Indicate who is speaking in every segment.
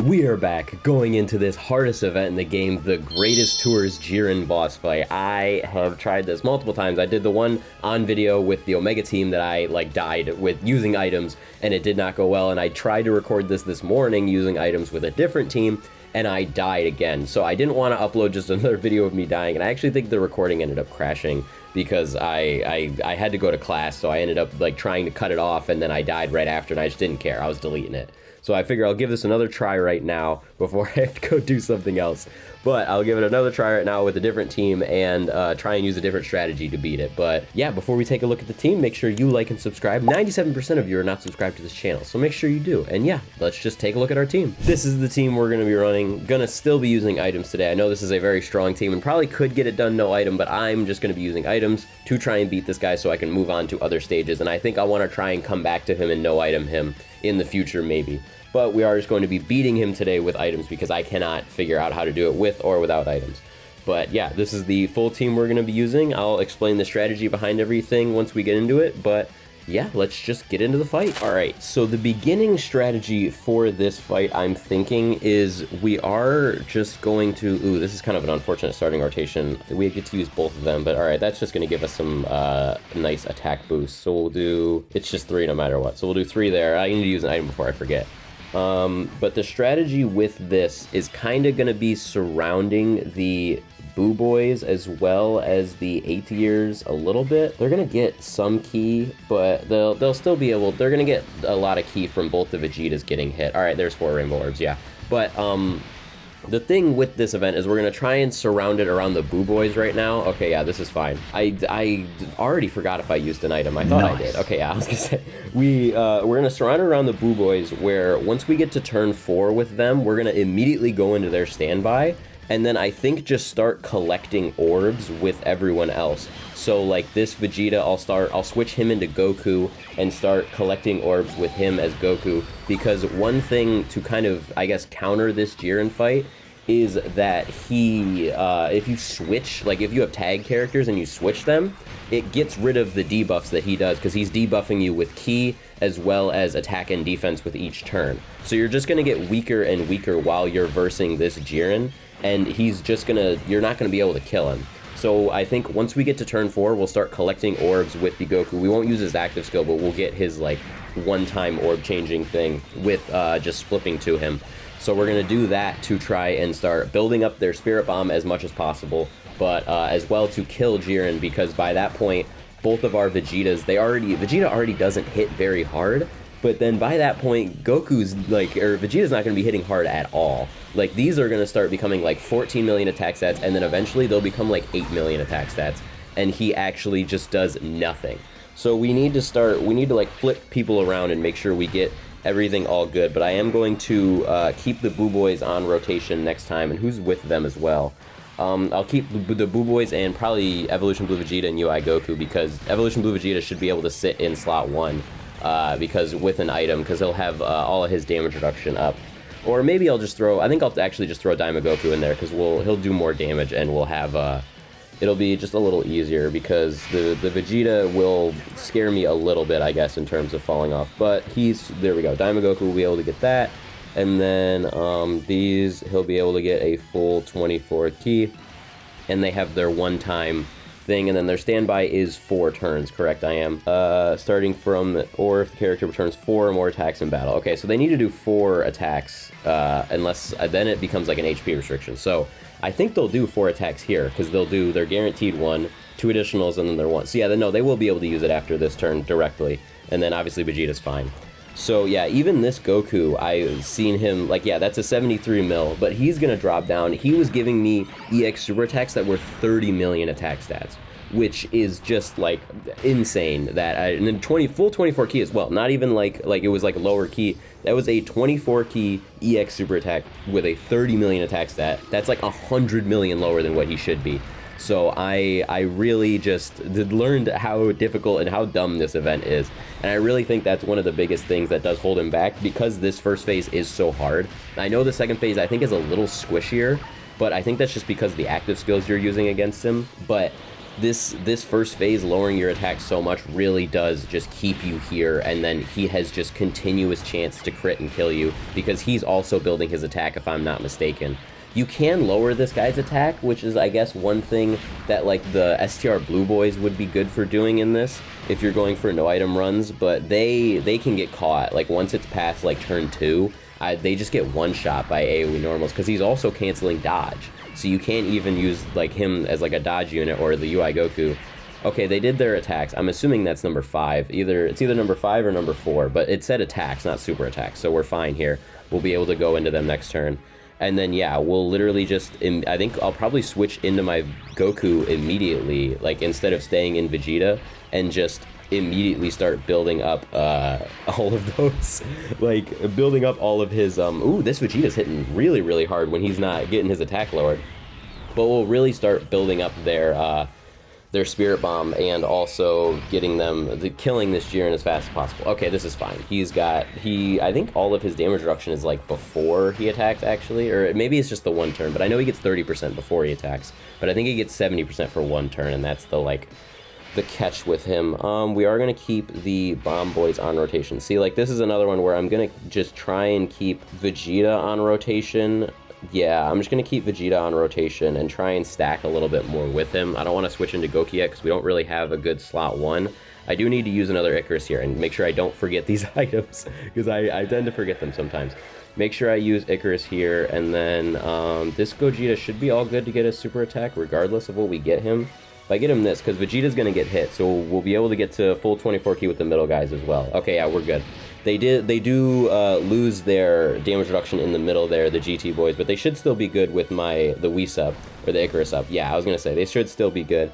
Speaker 1: We are back, going into this hardest event in the game, the Greatest Tours Jiren boss fight. I have tried this multiple times. I did the one on video with the Omega team that I died with using items, and it did not go well. And I tried to record this morning using items with a different team, and I died again. So I didn't want to upload just another video of me dying, and I actually think the recording ended up crashing because I had to go to class, so I ended up trying to cut it off, and then I died right after, and I just didn't care. I was deleting it. So I figure I'll give this another try right now before I have to go do something else. But I'll give it another try right now with a different team and try and use a different strategy to beat it. But yeah, before we take a look at the team, make sure you like and subscribe. 97% of you are not subscribed to this channel, so make sure you do. And yeah, let's just take a look at our team. This is the team we're going to be running. Gonna still be using items today. I know this is a very strong team and probably could get it done no item, but I'm just going to be using items to try and beat this guy so I can move on to other stages. And I think I want to try and come back to him and no item him in the future maybe. But we are just going to be beating him today with items because I cannot figure out how to do it with or without items. But yeah, this is the full team we're going to be using. I'll explain the strategy behind everything once we get into it, but yeah, let's just get into the fight. All right, so the beginning strategy for this fight, I'm thinking, is we are just going to... Ooh, this is kind of an unfortunate starting rotation. We get to use both of them, but all right, that's just going to give us some nice attack boosts. So we'll do... It's just 3 no matter what. So we'll do 3 there. I need to use an item before I forget. But the strategy with this is kind of going to be surrounding the Boo Boys as well as the 8th years a little bit. They're going to get some key, but they'll still be able... They're going to get a lot of key from both the Vegetas getting hit. All right, there's 4 Rainbow Orbs, yeah. But, the thing with this event is we're going to try and surround it around the Boo Boys right now. Okay, yeah, this is fine. I already forgot if I used an item. I thought I did. Okay, yeah, I was going to say. We're going to surround it around the Boo Boys where once we get to turn 4 with them, we're going to immediately go into their standby. And then I think just start collecting orbs with everyone else. So like this Vegeta, I'll switch him into Goku and start collecting orbs with him as Goku. Because one thing to kind of, I guess, counter this Jiren fight is that he, if you switch, like if you have tag characters and you switch them, it gets rid of the debuffs that he does because he's debuffing you with ki as well as attack and defense with each turn. So you're just going to get weaker and weaker while you're versing this Jiren. And he's just you're not gonna be able to kill him. So I think once we get to turn 4, we'll start collecting orbs with the Goku. We won't use his active skill, but we'll get his one-time orb changing thing with just flipping to him. So we're gonna do that to try and start building up their Spirit Bomb as much as possible, but as well to kill Jiren, because by that point, both of our Vegetas, Vegeta already doesn't hit very hard. But then by that point, Vegeta's not going to be hitting hard at all. Like, these are going to start becoming 14 million attack stats, and then eventually they'll become 8 million attack stats. And he actually just does nothing. So we need to flip people around and make sure we get everything all good. But I am going to keep the Boo Boys on rotation next time, and who's with them as well. I'll keep the Boo Boys and probably Evolution Blue Vegeta and UI Goku, because Evolution Blue Vegeta should be able to sit in slot 1. Because with an item, because he'll have all of his damage reduction up. Or maybe I'll just throw... I think I'll actually just throw Goku in there, because he'll do more damage, and we'll have... it'll be just a little easier, because the Vegeta will scare me a little bit, I guess, in terms of falling off. But there we go. Goku will be able to get that. And then he'll be able to get a full 24 ki. And they have their one-time thing, and then their standby is 4 turns, correct? I am. Starting from, or if the character returns 4 or more attacks in battle. Okay, so they need to do 4 attacks, unless, then it becomes like an HP restriction. So I think they'll do 4 attacks here, because they're guaranteed 1, 2 additionals, and then they're 1. So yeah, no, they will be able to use it after this turn directly, and then obviously Vegeta's fine. So yeah, even this Goku, I've seen him, yeah, that's a 73 mil, but he's gonna drop down. He was giving me EX super attacks that were 30 million attack stats, which is just insane. And then full 24 ki as well. Not even it was lower ki. That was a 24 ki EX super attack with a 30 million attack stat. That's 100 million lower than what he should be. So I really just learned how difficult and how dumb this event is. And I really think that's one of the biggest things that does hold him back, because this first phase is so hard. I know the second phase I think is a little squishier, but I think that's just because the active skills you're using against him. But this first phase, lowering your attack so much, really does just keep you here, and then he has just continuous chance to crit and kill you, because he's also building his attack, if I'm not mistaken. You can lower this guy's attack, which is, I guess, one thing that, like, the STR Blue Boys would be good for doing in this, if you're going for no item runs, but they can get caught. Like, once it's past, like, turn 2, they just get one-shot by AoE normals, because he's also canceling dodge. So you can't even use, like, him as, like, a dodge unit or the UI Goku. Okay, they did their attacks. I'm assuming that's number 5. It's either number 5 or number 4, but it said attacks, not super attacks, so we're fine here. We'll be able to go into them next turn. And then, yeah, we'll literally just, I think I'll probably switch into my Goku immediately, like, instead of staying in Vegeta, and just immediately start building up all of those, like, building up all of his, ooh, this Vegeta's hitting really, really hard when he's not getting his attack lowered. But we'll really start building up their Spirit Bomb, and also getting them, killing this Jiren as fast as possible. Okay, this is fine. I think all of his damage reduction is, like, before he attacks, actually, or maybe it's just the one turn, but I know he gets 30% before he attacks, but I think he gets 70% for one turn, and that's the, like, the catch with him. We are going to keep the Bomb Boys on rotation. See, like, this is another one where I'm going to just try and keep Vegeta on rotation. Yeah, I'm just going to keep Vegeta on rotation and try and stack a little bit more with him. I don't want to switch into Goku yet because we don't really have a good slot 1. I do need to use another Icarus here and make sure I don't forget these items, because I tend to forget them sometimes. Make sure I use Icarus here, and then this Gogeta should be all good to get a super attack regardless of what we get him. If I get him this, because Vegeta's going to get hit, so we'll be able to get to full 24 key with the middle guys as well. Okay, yeah, we're good. They do lose their damage reduction in the middle there, the GT boys, but they should still be good with the Wii sub, or the Icarus sub. Yeah, I was going to say, they should still be good.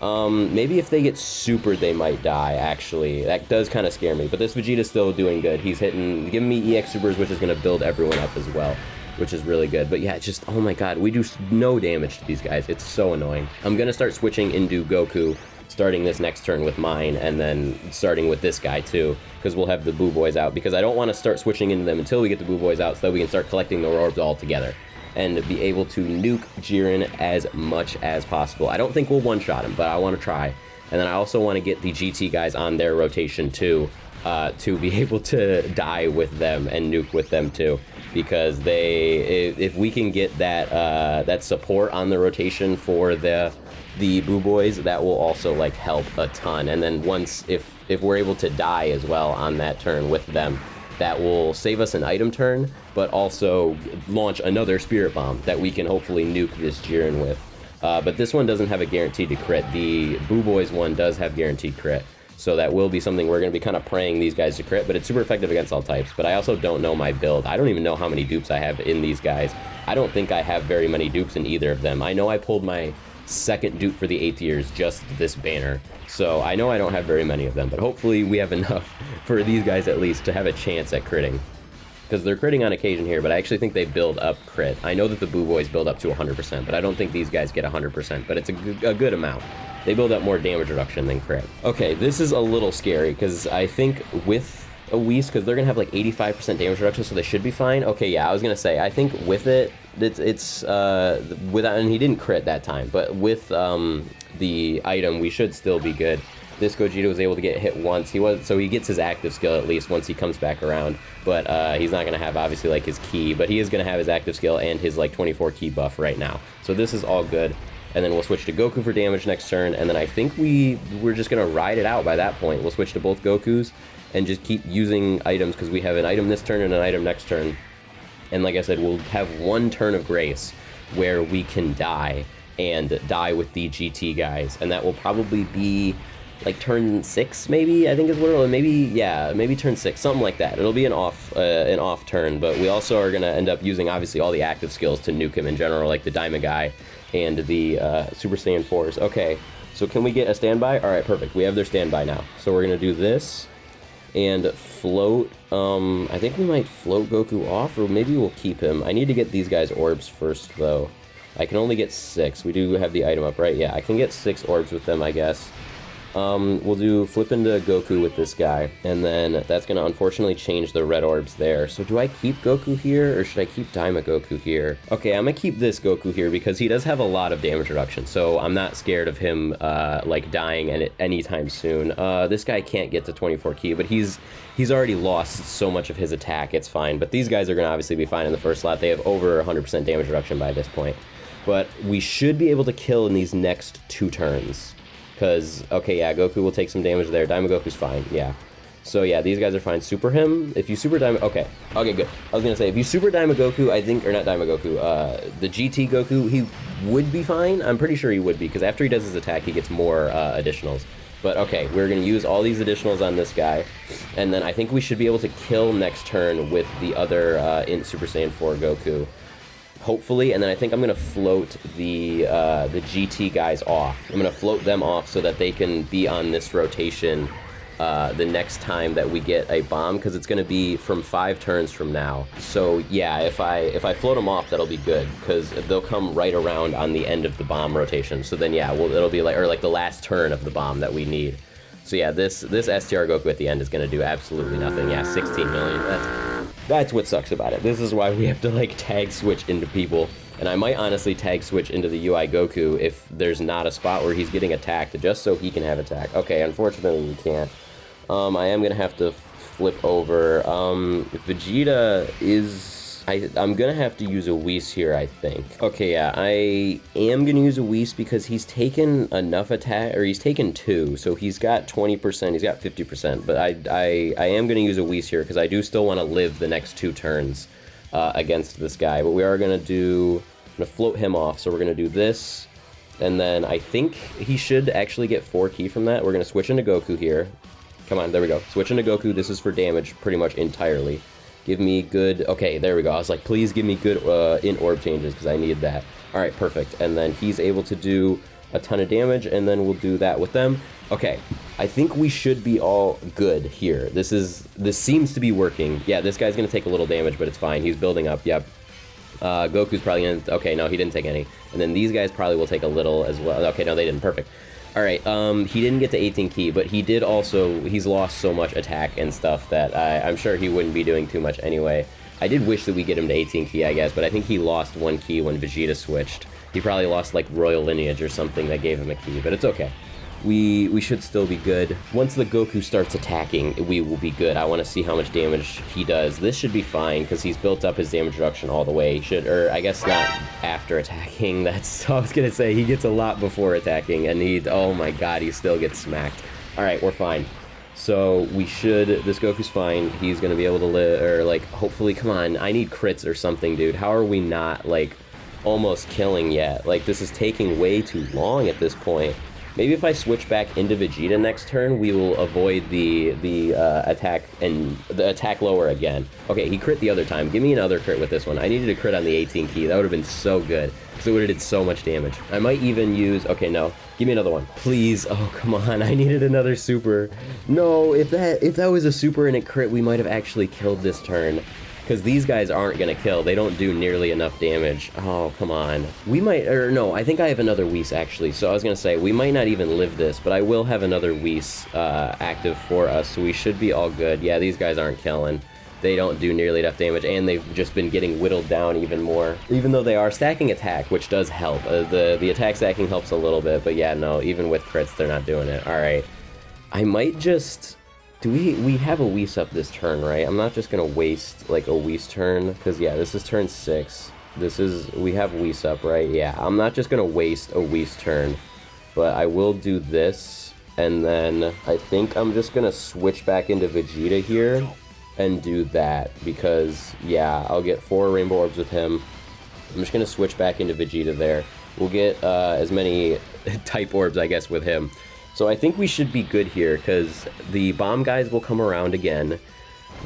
Speaker 1: Maybe if they get supered, they might die, actually. That does kind of scare me, but this Vegeta's still doing good. He's giving me EX supers, which is going to build everyone up as well, which is really good. But yeah, it's just, oh my god, we do no damage to these guys. It's so annoying. I'm going to start switching into Goku, starting this next turn with mine, and then starting with this guy too, because we'll have the Boo Boys out, because I don't want to start switching into them until we get the Boo Boys out, so that we can start collecting the orbs all together and be able to nuke Jiren as much as possible. I don't think we'll one-shot him, but I want to try. And then I also want to get the GT guys on their rotation too, to be able to die with them and nuke with them too, because if we can get that support on the rotation for the Boo Boys, that will also, like, help a ton. And then if we're able to die as well on that turn with them, that will save us an item turn, but also launch another Spirit Bomb that we can hopefully nuke this Jiren with. But this one doesn't have a guaranteed to crit. The Boo Boys one does have guaranteed crit, so that will be something we're going to be kind of praying these guys to crit, but it's super effective against all types. But I also don't know my build. I don't even know how many dupes I have in these guys. I don't think I have very many dupes in either of them. I know I pulled my second dupe for the 8th years, just this banner, so I know I don't have very many of them, but hopefully we have enough for these guys at least to have a chance at critting, because they're critting on occasion here, but I actually think they build up crit. I know that the Boo Boys build up to 100%, but I don't think these guys get 100%, but it's a good amount. They build up more damage reduction than crit. Okay, this is a little scary, because I think with a Whis, because they're going to have like 85% damage reduction, so they should be fine. Okay, yeah, I was going to say, I think with it, it's without, and he didn't crit that time, but with the item, we should still be good. This Gogeta was able to get hit once. So he gets his active skill at least once he comes back around, but he's not going to have, obviously, like, his key, but he is going to have his active skill and his, like, 24 key buff right now. So this is all good. And then we'll switch to Goku for damage next turn, and then I think we're just going to ride it out by that point. We'll switch to both Gokus and just keep using items, because we have an item this turn and an item next turn. And like I said, we'll have one turn of grace where we can die, and die with the GT guys, and that will probably be like turn 6, maybe, I think is what it'll, maybe turn 6, something like that. It'll be an off turn, but we also are going to end up using, obviously, all the active skills to nuke him in general, like the Diamond Guy and the Super Saiyan 4s. Okay, so can we get a standby? All right, perfect. We have their standby now. So we're going to do this and float. I think we might float Goku off, or maybe we'll keep him. I need to get these guys orbs first, though. I can only get 6. We do have the item up, right? Yeah, I can get 6 orbs with them, I guess. We'll do flip into Goku with this guy, and then that's gonna unfortunately change the red orbs there. So do I keep Goku here, or should I keep Daima Goku here? Okay, I'm gonna keep this Goku here because he does have a lot of damage reduction, so I'm not scared of him like dying anytime soon. This guy can't get to 24 ki, but he's already lost so much of his attack, it's fine. But these guys are gonna obviously be fine in the first slot. They have over 100% damage reduction by this point. But we should be able to kill in these next 2 turns. Because, okay, yeah, Goku will take some damage there. Daima Goku's fine, yeah. So, yeah, these guys are fine. Super him. If you super Daima... Okay, good. I was going to say, if you super Daima Goku, I think... Or not Daima Goku. The GT Goku, he would be fine. I'm pretty sure he would be, because after he does his attack, he gets more additionals. But, okay, we're going to use all these additionals on this guy. And then I think we should be able to kill next turn with the other in Super Saiyan 4 Goku. Hopefully, and then I think I'm going to float the GT guys off. I'm going to float them off so that they can be on this rotation the next time that we get a bomb, because it's going to be from 5 turns from now. So yeah, if I float them off, that'll be good, because they'll come right around on the end of the bomb rotation. So then yeah, it'll be like the last turn of the bomb that we need. So yeah, this STR Goku at the end is going to do absolutely nothing. Yeah, 16 million. That's what sucks about it. This is why we have to like tag switch into people. And I might honestly tag switch into the UI Goku if there's not a spot where he's getting attacked, just so he can have attack. Okay, unfortunately we can't. I am going to have to flip over. Vegeta is... I'm going to have to use a Whis here, I think. Okay, yeah, I am going to use a Whis because he's taken enough attack, or he's taken 2, so he's got 20%, he's got 50%, but I am going to use a Whis here because I do still want to live the next 2 turns against this guy, but we are going to do... I'm going to float him off, so we're going to do this, and then I think he should actually get 4 ki from that. We're going to switch into Goku here. Come on, there we go. Switch into Goku. This is for damage pretty much entirely. Give me good... Okay, there we go. I was like, please give me good in-orb changes, because I need that. All right, perfect. And then he's able to do a ton of damage, and then we'll do that with them. Okay, I think we should be all good here. This seems to be working. Yeah, this guy's going to take a little damage, but it's fine. He's building up. Yep. Goku's probably going to... Okay, no, he didn't take any. And then these guys probably will take a little as well. Okay, no, they didn't. Perfect. All right, he didn't get to 18 ki, but he did also, he's lost so much attack and stuff that I'm sure he wouldn't be doing too much anyway. I did wish that we get him to 18 ki, I guess, but I think he lost 1 ki when Vegeta switched. He probably lost, like, Royal Lineage or something that gave him a ki, but it's okay. We should still be good. Once the Goku starts attacking, we will be good. I want to see how much damage he does. This should be fine, because he's built up his damage reduction all the way. He should, or I guess not after attacking. That's, I was going to say, he gets a lot before attacking, and oh my god, he still gets smacked. Alright, we're fine. So, we should, this Goku's fine. He's going to be able to live, or like, hopefully, come on, I need crits or something, dude. How are we not, like, almost killing yet? Like, this is taking way too long at this point. Maybe if I switch back into Vegeta next turn, we will avoid the attack and the attack lower again. Okay, he crit the other time. Give me another crit with this one. I needed a crit on the 18 ki. That would have been so good, because it would have did so much damage. I might even use... Okay, no. Give me another one. Please. Oh, come on. I needed another super. No, if that was a super and it crit, we might have actually killed this turn. Because these guys aren't going to kill. They don't do nearly enough damage. Oh, come on. We might, or no, I think I have another Whis actually. So I was going to say, we might not even live this, but I will have another Whis active for us. So we should be all good. Yeah, these guys aren't killing. They don't do nearly enough damage, and they've just been getting whittled down even more. Even though they are stacking attack, which does help. The attack stacking helps a little bit, but yeah, no, even with crits, they're not doing it. All right. I might just... Do we have a Whis up this turn, right? I'm not just gonna waste like a Whis turn, because yeah, this is turn 6. We have Whis up, right? Yeah, I'm not just gonna waste a Whis turn, but I will do this, and then I think I'm just gonna switch back into Vegeta here and do that, because yeah, I'll get 4 Rainbow Orbs with him. I'm just gonna switch back into Vegeta there. We'll get as many type orbs, I guess, with him. So I think we should be good here, because the bomb guys will come around again.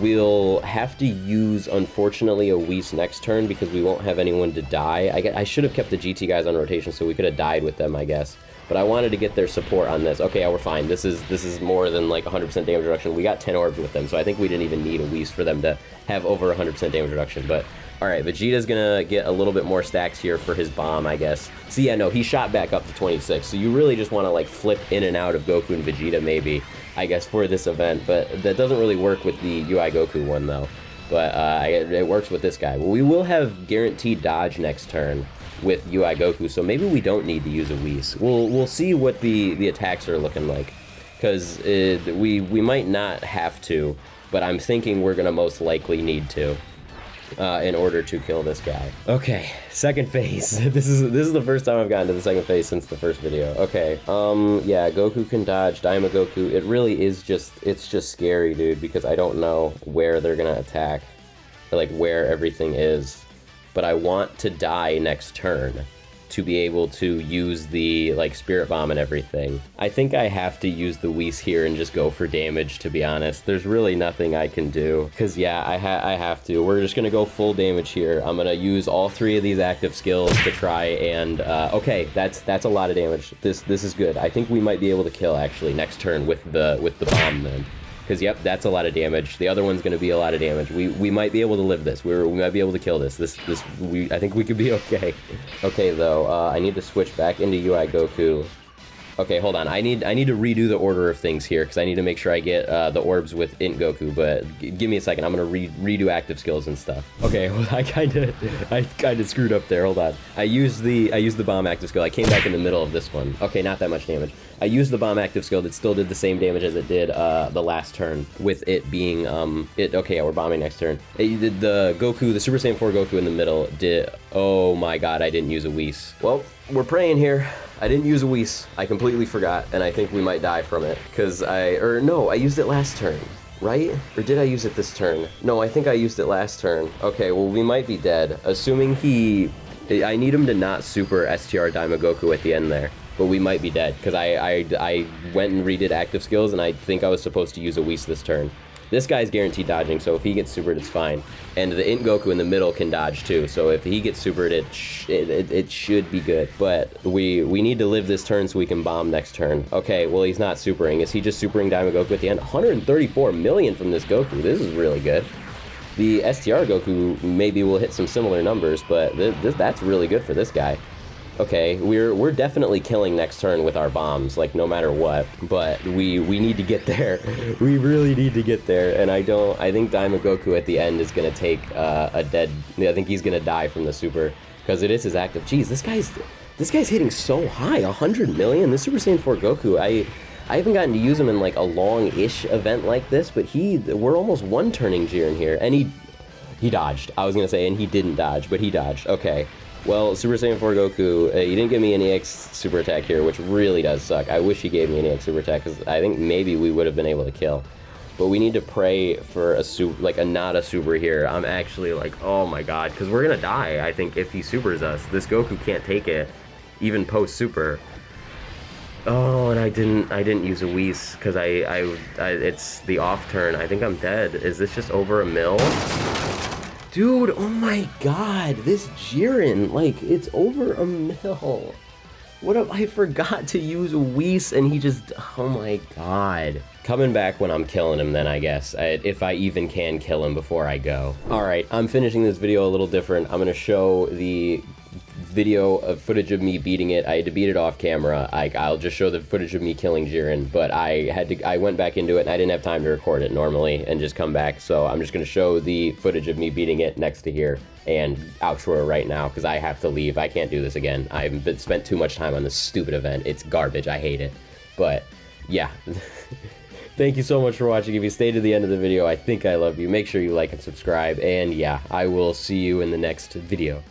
Speaker 1: We'll have to use, unfortunately, a Whis next turn, because we won't have anyone to die. I should have kept the GT guys on rotation, so we could have died with them, I guess. But I wanted to get their support on this. Okay, yeah, we're fine. This is more than like 100% damage reduction. We got 10 orbs with them, so I think we didn't even need a Whis for them to have over 100% damage reduction. But All right, Vegeta's gonna get a little bit more stacks here for his bomb, I guess. So yeah, no, he shot back up to 26. So you really just want to like flip in and out of Goku and Vegeta maybe, I guess, for this event. But that doesn't really work with the UI Goku one though. But it works with this guy. Well, we will have guaranteed dodge next turn with UI Goku, so maybe we don't need to use a Whis. We'll see what the attacks are looking like, because we might not have to, but I'm thinking we're gonna most likely need to in order to kill this guy. Okay, second phase. This is the first time I've gotten to the second phase since the first video. Okay, yeah, Goku can dodge, Daima Goku. It really is it's just scary, dude, because I don't know where they're gonna attack, or like where everything is. But I want to die next turn to be able to use the like Spirit Bomb and everything. I think I have to use the Whis here and just go for damage, to be honest. There's really nothing I can do, because yeah, I have to. We're just gonna go full damage here. I'm gonna use all 3 of these active skills to try and okay, that's a lot of damage. This is good. I think we might be able to kill actually next turn with the bomb then. Because, yep, that's a lot of damage. The other one's going to be a lot of damage. We might be able to live this. We might be able to kill this. I think we could be okay. Okay, though, I need to switch back into UI Goku. Okay, hold on. I need to redo the order of things here, because I need to make sure I get the orbs with Int Goku, but give me a second. I'm going to redo active skills and stuff. Okay, well, I kind of screwed up there. Hold on. I used the bomb active skill. I came back in the middle of this one. Okay, not that much damage. I used the bomb active skill that still did the same damage as it did the last turn, with it being, okay, yeah, we're bombing next turn. The Goku, the Super Saiyan 4 Goku in the middle did, oh my god, I didn't use a Whis. Well, we're praying here. I didn't use a Whis. I completely forgot, and I think we might die from it, because no, I used it last turn, right? Or did I use it this turn? No, I think I used it last turn. Okay, well, we might be dead, assuming I need him to not super STR Daima Goku at the end there. But we might be dead, because I went and redid active skills, and I think I was supposed to use a Whis this turn. This guy's guaranteed dodging, so if he gets supered, it's fine. And the Int Goku in the middle can dodge too, so if he gets supered, it should be good. But we need to live this turn so we can bomb next turn. Okay, well, he's not supering. Is he just supering Daima Goku at the end? 134 million from this Goku. This is really good. The STR Goku maybe will hit some similar numbers, but that's really good for this guy. Okay, we're definitely killing next turn with our bombs, like no matter what, but we need to get there. We really need to get there, and I think Daima Goku at the end is gonna take I think he's gonna die from the super, because it is his active. Jeez, this guy's hitting so high, 100 million. This Super Saiyan 4 Goku, I haven't gotten to use him in like a long-ish event like this, but we're almost one-turning Jiren here, and he dodged. I was gonna say, and he didn't dodge, but he dodged. Okay. Well, Super Saiyan 4 Goku, he didn't give me an EX super attack here, which really does suck. I wish he gave me an EX super attack, because I think maybe we would have been able to kill. But we need to pray for a not a super here. I'm actually like, oh my god, because we're gonna die, I think, if he supers us. This Goku can't take it, even post-super. Oh, and I didn't use a Whis, because it's the off turn. I think I'm dead. Is this just over a mil? Dude, oh my god, this Jiren, like, it's over a mil. What if I forgot to use a Whis and he just, oh my god. Coming back when I'm killing him then, I guess, if I even can kill him before I go. Alright, I'm finishing this video a little different. I'm gonna show the video of footage of me beating it. I had to beat it off camera. I'll just show the footage of me killing Jiren, but I went back into it and I didn't have time to record it normally and just come back, so I'm just gonna show the footage of me beating it next to here and outro right now, because I have to leave. I can't do this again. I've spent too much time on this stupid event. It's garbage. I hate it. But yeah. Thank you so much for watching. If you stayed to the end of the video, I think I love you. Make sure you like and subscribe, and yeah, I will see you in the next video.